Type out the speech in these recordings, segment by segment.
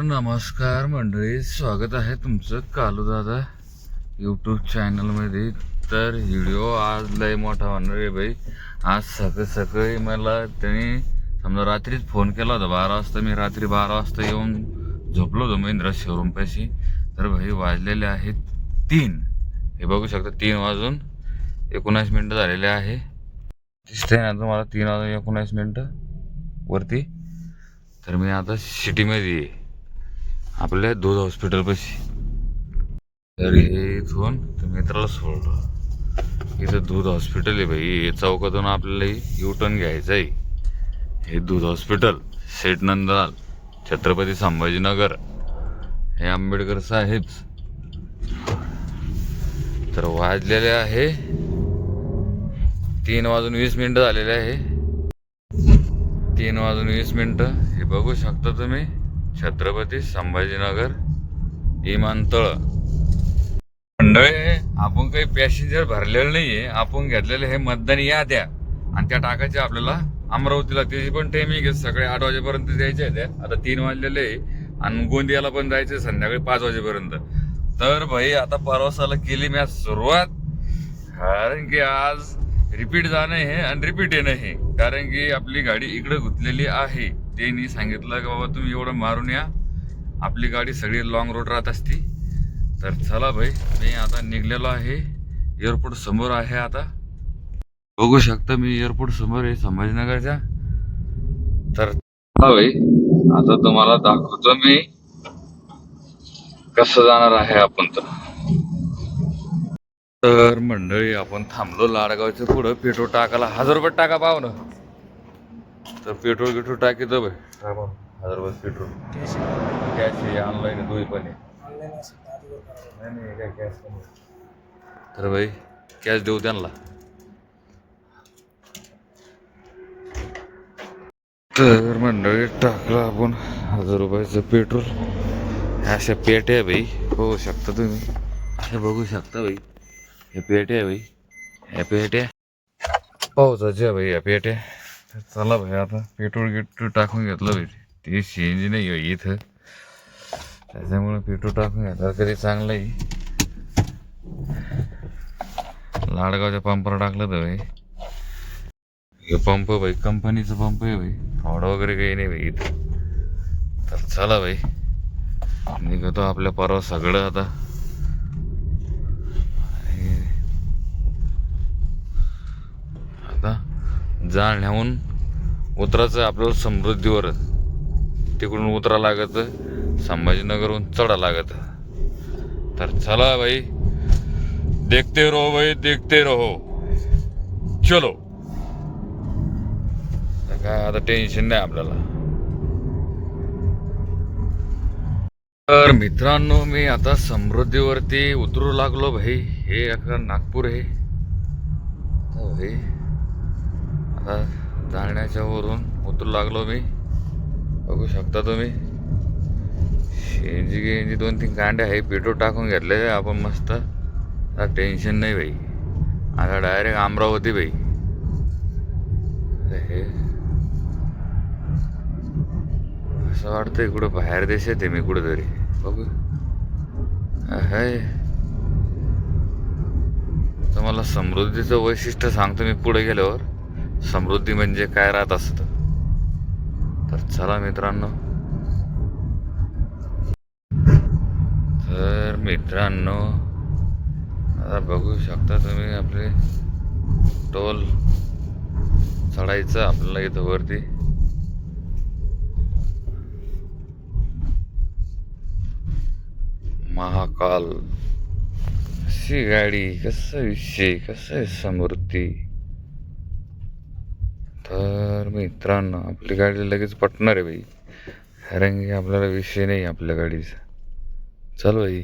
नमस्कार मंडळी, स्वागत आहे तुमचं कालू दादा यूट्यूब चॅनलमध्ये. तर व्हिडिओ आज लय मोठा होणार आहे भाई. आज सकाळी मला त्यांनी समजा रात्रीच फोन केला होता 12 वाजता. मी रात्री 12 वाजता येऊन झोपलो होतो महिंद्रा शोरूम पाशी. तर भाई वाजलेले आहेत 3. हे बघू शकता 3:19 झालेले आहे. दिसतंय ना तुम्हाला 3:19 वरती. तर मी आता सिटीमध्ये आहे आपल्या दूध हॉस्पिटल पाशी. तर हे इथून मित्राला सोडलं. इथं दूध हॉस्पिटल आहे भाई. हे चौकातून आपल्याला यू टर्न घ्यायचं आहे. हे दूध हॉस्पिटल सेठ नंदलाल छत्रपती संभाजीनगर, हे आंबेडकर साहेब. तर वाजलेले आहे 3:20 झालेले आहे. 3:20. हे बघू शकता तुम्ही छत्रपती संभाजीनगर विमानतळ. मंडळी, आपण काही पॅसेंजर भरलेलं नाहीये. आपण घेतलेले हे मतदान याद्या आणि त्या टाकायचे आपल्याला अमरावतीला. त्याची पण टायमिंग आहे, सकाळी 8 वाजेपर्यंत द्यायचे आहे. आता 3 वाजलेले आणि गोंदियाला पण जायचे संध्याकाळी 5 वाजेपर्यंत. तर भाई आता परवासाला केली मी सुरुवात, कारण की आज रिपीट जाणं आहे आणि रिपीट येणं आहे. कारण की आपली गाडी इकडे गुंतलेली आहे. त्यांनी सांगितलं की बाबा तुम्ही एवढं मारून या, आपली गाडी सगळी लॉंग रोड राहत असती. तर चला भाई, मी आता निघलेलो आहे. एअरपोर्ट समोर आहे. आता बघू शकता मी एअरपोर्ट समोर आहे संभाजीनगरच्या. तर चला भाई, आता तुम्हाला दाखवतो मी कसं जाणार आहे आपण. तर मंडळी, आपण थांबलो लाडगावच्या पुढं पेट्रोल टाकायला. 1000 रुपये टाका पाव ना. तर पेट्रोल टाकीतो भाई. 1000 रुपये पेट्रोल कॅश आहे, ऑनलाईन दोन्ही पण आहे. नाही काय कॅश. तर भाई कॅश देऊ त्यांना. तर मंडळी टाकलं आपण 1000 रुपयाचं पेट्रोल. अशा पेट्या आहे भाई, होऊ शकता तुम्ही. हे बघू शकता भाई, हे पेट्या आहे भाई. ह्या पेट्या पावसाच्या भाई, ह्या पेट्या. चला भाई, आता पेट्रोल टाकून घेतलं भाई. ते सीएनजी नाही भाई इथं, त्याच्यामुळे पेट्रोल टाकून घेतलं तरी चांगलं आहे. लाडगावच्या पंपावर टाकलं तर भाई. हे पंप भाई कंपनीचं पंप आहे भाई, फ्रॉड वगैरे काही नाही भाई इथं. तर चला भाई, निघतो आपल्या परवा सगळं. आता जाळण्याहून उतरायचं आपल्याला समृद्धीवर. तिकडून उतरा लागत, संभाजीनगरहून चढा लागत. तर चला भाई, देखते रहो भाई, देखते रहो. चलो. काय आता टेन्शन नाही आपल्याला. तर मित्रांनो, मी आता समृद्धीवरती उतरू लागलो भाई. हे अख्खा नागपूर आहे. भाई आता जाळण्याच्या वरून उतरू लागलो मी. बघू शकता तुम्ही सीएनजी 2-3 कांड्या आहे. पेट्रोल टाकून घेतले आपण मस्त. टेन्शन नाही भाई. आता डायरेक्ट अमरावती भाई. हे असं वाटतं इकडं बाहेर देशात आहे मी कुठेतरी. बघू हाय, तुम्हाला समृद्धीचं वैशिष्ट्य सांगतो मी पुढे गेल्यावर. समृद्धी म्हणजे काय राहत असतं. तर चला मित्रांनो. तर मित्रांनो, आता बघू शकता तुम्ही आपले टोल चढायचं आपल्याला इथं वरती. महाकाल अशी गाडी, कसा विषय, कसं आहे समृद्धी. तर मित्रांनो, आपली गाडी लगेच पटणार आहे भाई, कारण की आपल्याला विषय नाही आपल्या गाडीचा. चल भाई.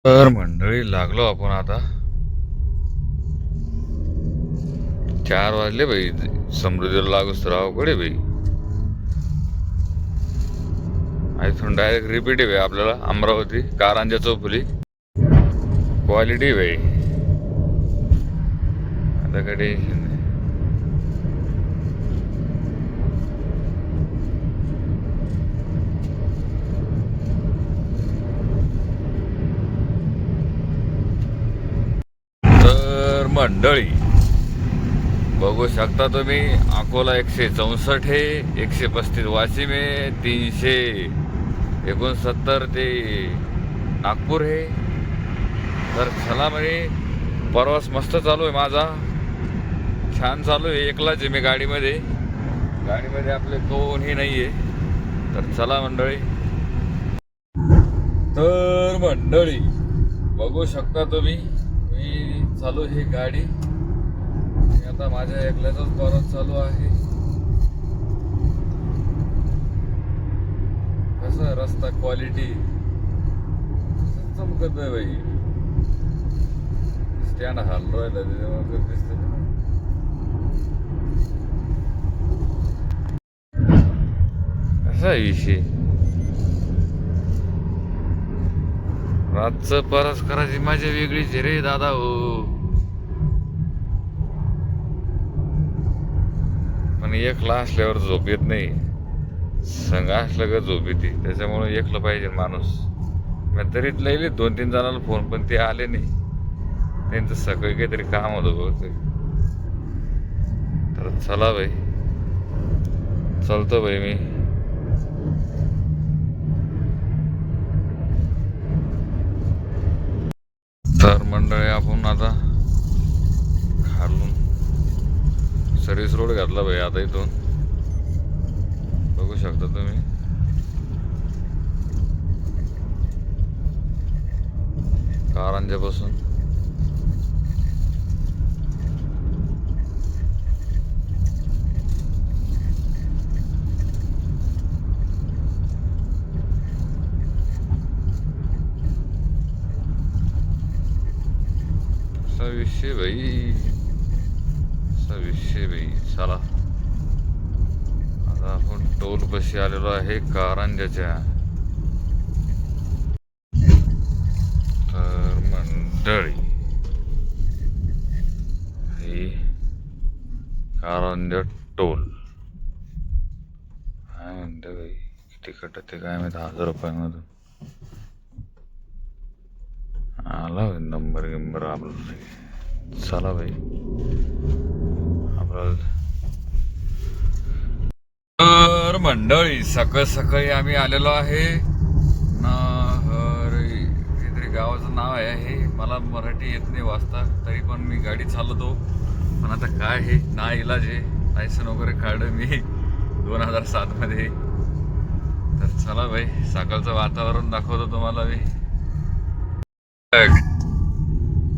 तर मंडळी, लागलो आपण आता. 4 वाजले भाई. समृद्धीला लागूच तर अवघड भाई. इथून डायरेक्ट रिपीट आहे भाई आपल्याला अमरावती कारंजा चौफुली. क्वालिटी भाई, आता काय टेन्शन नाही. मंडळी बघू शकता तुम्ही, अकोला 164 आहे, 135 वाशिम आहे, 369 ते नागपूर आहे. तर चला म्हणे, प्रवास मस्त चालू आहे माझा, छान चालू आहे. एकलाच आहे मी गाडीमध्ये आपले कोणी नाही आहे. तर चला मंडळी. तर मंडळी बघू शकता तुम्ही, मी चालू ही गाडी आता माझ्या एकल्याचाच प्रवास चालू आहे. कसा रस्ता क्वालिटी चमकत आहे बाई. स्टँड हललो आहे त्याच्यावर दिसते. कसा विषय, रातचं प्रवास करायची माझी वेगळीच रे दादा हो. पण एकला असल्यावर झोप येत नाही, संघ असलं का झोप येते. त्याच्यामुळे एकलं पाहिजे माणूस. मी तरी लईले 2-3 जणांना फोन, पण ते आले नाही. त्यांचं सकाळी काहीतरी काम होतं बघ. तर चला भाई, चलतो भाई मी. तर मंडळी आपण आता खालून सर्विस रोड घातला भाई. आता इथून बघू शकता तुम्ही, कारंजापासून विषय भाई, विषय भाई. चला आता आपण टोल बशी आलेलो आहे कारंजाच्या. तर मंडळी ही कारंजा टोल काय म्हणते भाई, किती कटते काय माहिती. 1000 रुपयामधून आला नंबर गिंबर आपला. चला भाई आपल्याला. तर मंडळी सकाळ सकाळी आम्ही आलेलो आहे काहीतरी गावाचं नाव आहे हे. मला मराठी येत नाही वाचता, तरी पण मी गाडी चालवतो. पण आता काय हे ना इलाज आहे. लायसन वगैरे काढलं मी 2007 मध्ये. तर चला भाई, सकाळचं वातावरण दाखवतो तुम्हाला मी.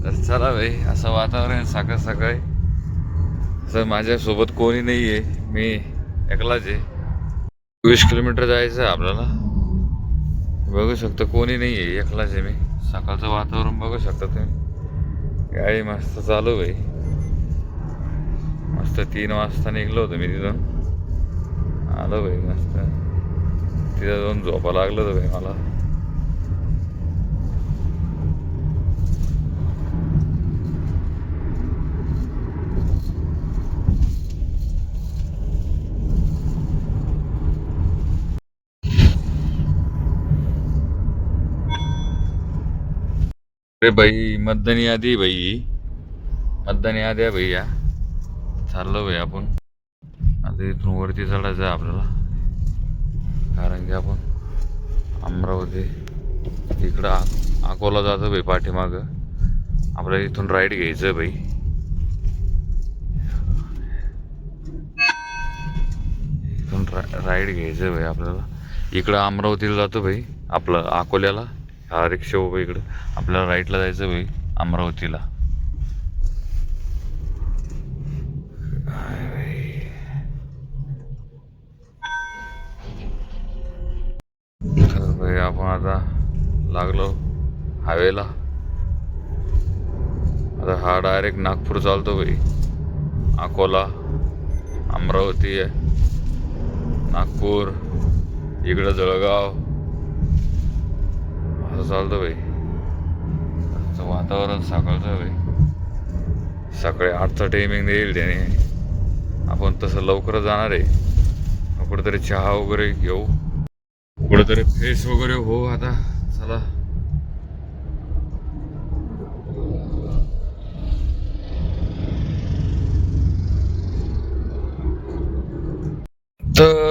तर चला भाई, असं वातावरण सकाळ सकाळी. असं माझ्यासोबत कोणी नाही आहे, मी एकलाच आहे. 20 किलोमीटर जायचं आहे आपल्याला. बघू शकता कोणी नाही आहे, एकलाच आहे मी. सकाळचं वातावरण बघू शकता तुम्ही. गाडी मस्त चालू भाई, मस्त 3 वाजता निघलो होतो मी तिथून. आलो भाई मस्त. तिथं जाऊन झोपा लागलं होतं भाई मला. अरे भाई मतदान यादी भाई, मतदान यादी आहे भैया. चाललो भाई आपण आता इथून वरती चढायचं आहे आपल्याला. कारण की आपण अमरावती इकडं अकोला जातो भाई पाठीमागं. आपल्याला इथून राईट घ्यायचं भाई. इथून राईट घ्यायचं भाई आपल्याला. इकडं अमरावतीला जातो भाई, आपलं अकोल्याला. हा रिक्षा उभा इकडं. आपल्याला राईटला जायचं भाई अमरावतीला. तर भाई आपण आता लागलो हायवेला. आता हा डायरेक्ट नागपूर चालतो भाई. अकोला, अमरावती, नागपूर, इकडं जळगाव असं चालतं भाई. वातावरण सकाळचं भाई. सकाळी 8चा टायमिंग देईल त्याने. आपण तसं लवकर जाणार आहे. कुठेतरी चहा वगैरे घेऊ, कुठेतरी फ्रेश वगैरे हो. आता चला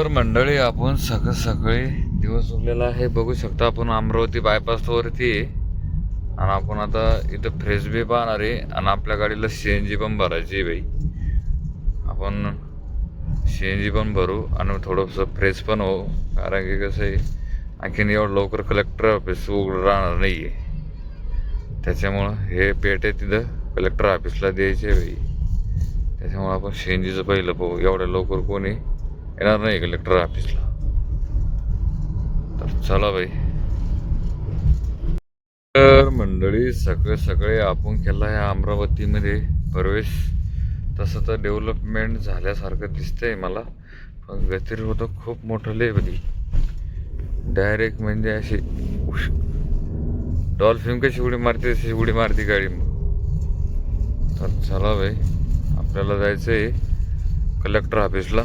तर मंडळी आपण सकाळी दिवस उगलेला आहे, बघू शकता आपण अमरावती बायपास वरती आहे आणि आपण आता इथं फ्रेश बी पाहणार आहे आणि आपल्या गाडीला CNG पण भरायची आहे भाई. आपण CNG पण भरू आणि थोडंसं फ्रेश पण हो, कारण की कसं आहे आणखीन एवढं लवकर कलेक्टर ऑफिस उघडं राहणार नाही आहे, त्याच्यामुळं हे पेटे तिथं कलेक्टर ऑफिसला द्यायचे भाई. त्याच्यामुळं आपण CNGचं पहिलं पाहू, एवढ्या लवकर कोणी येणार नाही कलेक्टर ऑफिसला. तर चला भाई. तर मंडळी सगळे आपण केला आहे अमरावतीमध्ये प्रवेश. तसं तर डेव्हलपमेंट झाल्यासारखं दिसतंय मला, पण गतिरोधक खूप मोठं लय बघी. डायरेक्ट म्हणजे अशी डॉल्फिन कशी उडी मारते तशी उडी मारती गाडी. तर चला भाई, आपल्याला जायचं आहे कलेक्टर ऑफिसला.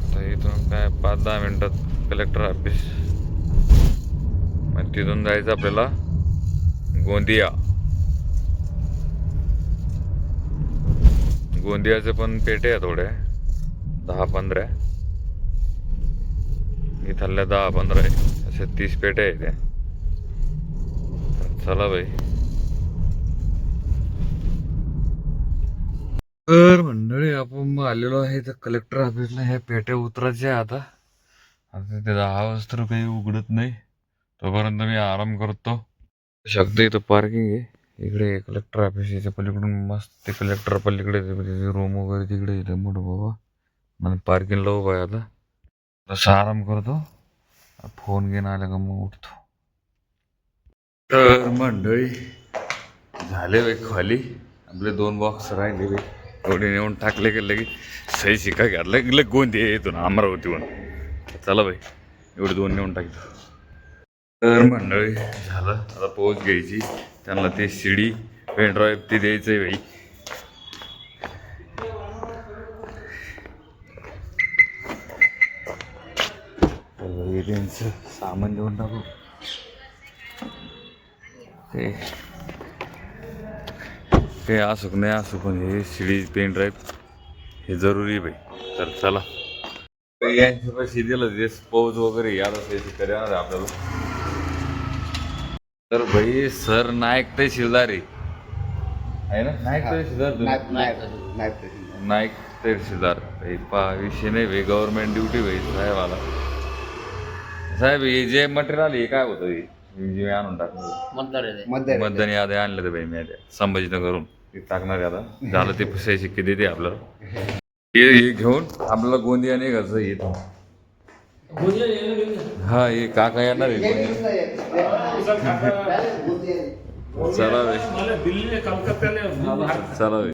आता इथून काय 5-10 मिनिटात कलेक्टर ऑफिस, मग तिथून जायचं आपल्याला गोंदिया. गोंदियाचे पण पेटे आहे थोड्या, 10-15. इथल्या 10-15 आहे, असे 30 पेटे आहे त्या. चला भाई. तर मंडळी आपण मग आलेलो आहे तर कलेक्टर ऑफिसला. ह्या पेट्या उतरायच्या आता. आता ते 10 वाजता काही उघडत नाही, तोपर्यंत मी आराम करतो. शकतो इथं पार्किंग आहे, इकडे कलेक्टर ऑफिस याच्या पलीकडून मस्त ते कलेक्टर पलीकडे रूम वगैरे तिकडे येते मोठं बाबा. मला पार्किंगला उभा आहे आता. तसं आराम करतो, फोन घेऊन आला का मग उठतो. तर मंडळी झाले बाई खाली, आपले 2 बॉक्स राहिले बाई, एवढे नेऊन टाकले गेले की सही शिका घातला गेलं गोंदिया येतो ना अमरावतीहून. चला बाई, एवढे 2 नेऊन टाकतो. तर मंडळी झालं, आता पोच घ्यायची, त्यांना ते CD पेन ड्राईव्ह ते द्यायचं आहे बाई. त्यांचं सामान देऊन टाकू. ते असू नाही असू, पण हे CD पेन ड्राईव्ह हे जरुरी बाई. तर चला, यांचे पैसे दिलं ते पोच वगैरे याला पैसे करणार आपल्याला. तर भाई सर नायक तहसीलदार आहे ना, नायक तहसीलदार, नायक तहसीलदार भाई. विषय नाही भाई, गव्हर्नमेंट ड्युटी भाई साहेबाला. साहेब हे जे मटेरियल हे काय होतं, हे जे आणून टाकलं मतदान यादी आणलं तर भाई मी आता संभाजीनगरहून ते टाकणार आहे. आता झालं ते सही शिक्के देते आपल्याला. हे घेऊन आपल्याला गोंदिया निघायचं येतो. हा हे काका येणार आहे. चला भाई, चला भाई.